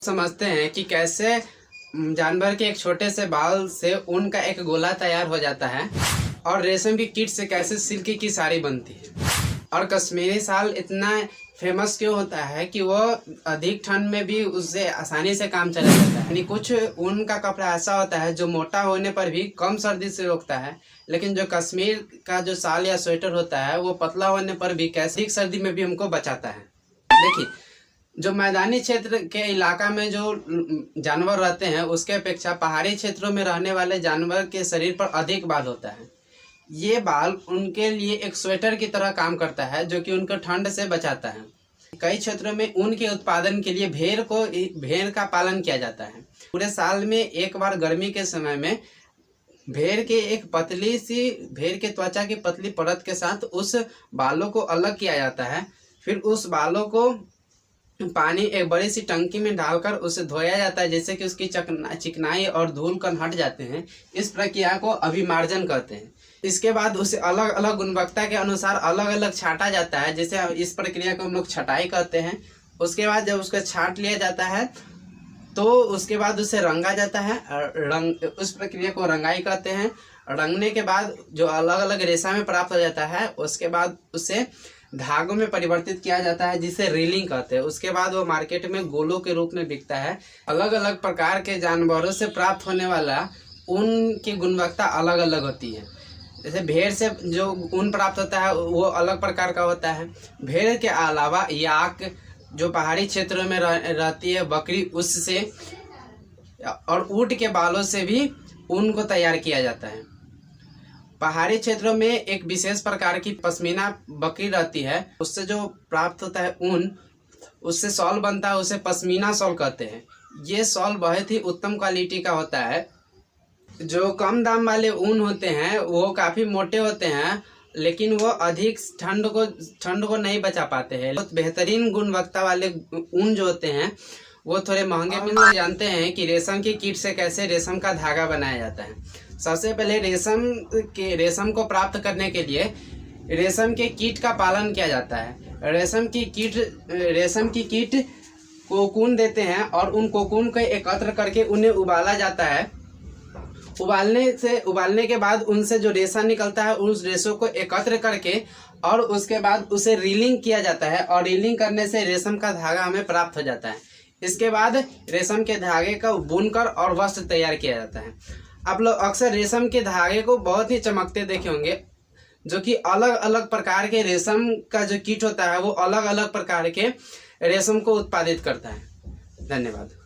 समझते हैं कि कैसे जानवर के एक छोटे से बाल से ऊन का एक गोला तैयार हो जाता है और रेशम की कीट से कैसे सिल्क की साड़ी बनती है। और कश्मीरी शाल इतना फेमस क्यों होता है कि वो अधिक ठंड में भी उससे आसानी से काम चला जाता है। यानी कुछ ऊन का कपड़ा ऐसा होता है जो मोटा होने पर भी कम सर्दी से रोकता है, लेकिन जो कश्मीर का जो शाल या स्वेटर होता है वो पतला होने पर भी कैसी सर्दी में भी हमको बचाता है। देखिए, जो मैदानी क्षेत्र के इलाका में जो जानवर रहते हैं उसके अपेक्षा पहाड़ी क्षेत्रों में रहने वाले जानवर के शरीर पर अधिक बाल होता है। ये बाल उनके लिए एक स्वेटर की तरह काम करता है जो कि उनको ठंड से बचाता है। कई क्षेत्रों में ऊन के उत्पादन के लिए भेड़ का पालन किया जाता है। पूरे साल में एक बार गर्मी के समय में भेड़ के त्वचा की पतली परत के साथ उस बालों को अलग किया जाता है। फिर उस बालों को पानी एक बड़ी सी टंकी में डालकर उसे धोया जाता है, जिससे कि उसकी चिकनाई और धूल कण हट जाते हैं। इस प्रक्रिया को अभिमार्जन कहते हैं। इसके बाद उसे अलग अलग गुणवत्ता के अनुसार अलग अलग छाटा जाता है, जैसे इस प्रक्रिया को हम लोग छटाई कहते हैं। उसके बाद जब उसको छाट लिया जाता है तो उसके बाद उसे रंगा जाता है। उस प्रक्रिया को रंगाई कहते हैं। रंगने के बाद जो अलग अलग रेशा में प्राप्त हो जाता है उसके बाद उसे धागों में परिवर्तित किया जाता है, जिसे रीलिंग कहते हैं। उसके बाद वो मार्केट में गोलों के रूप में बिकता है। अलग अलग प्रकार के जानवरों से प्राप्त होने वाला ऊन की गुणवत्ता अलग अलग होती है। जैसे भेड़ से जो ऊन प्राप्त होता है वो अलग प्रकार का होता है। भेड़ के अलावा याक जो पहाड़ी क्षेत्रों में रहती है, बकरी, उससे और ऊँट के बालों से भी ऊन को तैयार किया जाता है। पहाड़ी क्षेत्रों में एक विशेष प्रकार की पश्मीना बकरी रहती है, उससे जो प्राप्त होता है ऊन, उससे शॉल बनता है, उसे पश्मीना शॉल कहते हैं। ये शॉल बहुत ही उत्तम क्वालिटी का होता है। जो कम दाम वाले ऊन होते हैं वो काफ़ी मोटे होते हैं, लेकिन वो अधिक ठंड को नहीं बचा पाते हैं। बहुत बेहतरीन गुणवत्ता वाले ऊन जो होते हैं वो थोड़े महंगे मिलते। जानते हैं कि रेशम की कीट से कैसे रेशम का धागा बनाया जाता है। सबसे पहले रेशम को प्राप्त करने के लिए रेशम के कीट का पालन किया जाता है। रेशम की कीट कोकून देते हैं और उन कोकून को एकत्र करके उन्हें उबाला जाता है। उबालने के बाद उनसे जो रेशा निकलता है उस रेशों को एकत्र करके और उसके बाद उसे रीलिंग किया जाता है, और रीलिंग करने से रेशम का धागा हमें प्राप्त हो जाता है। इसके बाद रेशम के धागे का बुनकर और वस्त्र तैयार किया जाता है। आप लोग अक्सर रेशम के धागे को बहुत ही चमकते देखे होंगे, जो कि अलग अलग प्रकार के रेशम का जो कीट होता है वो अलग अलग प्रकार के रेशम को उत्पादित करता है। धन्यवाद।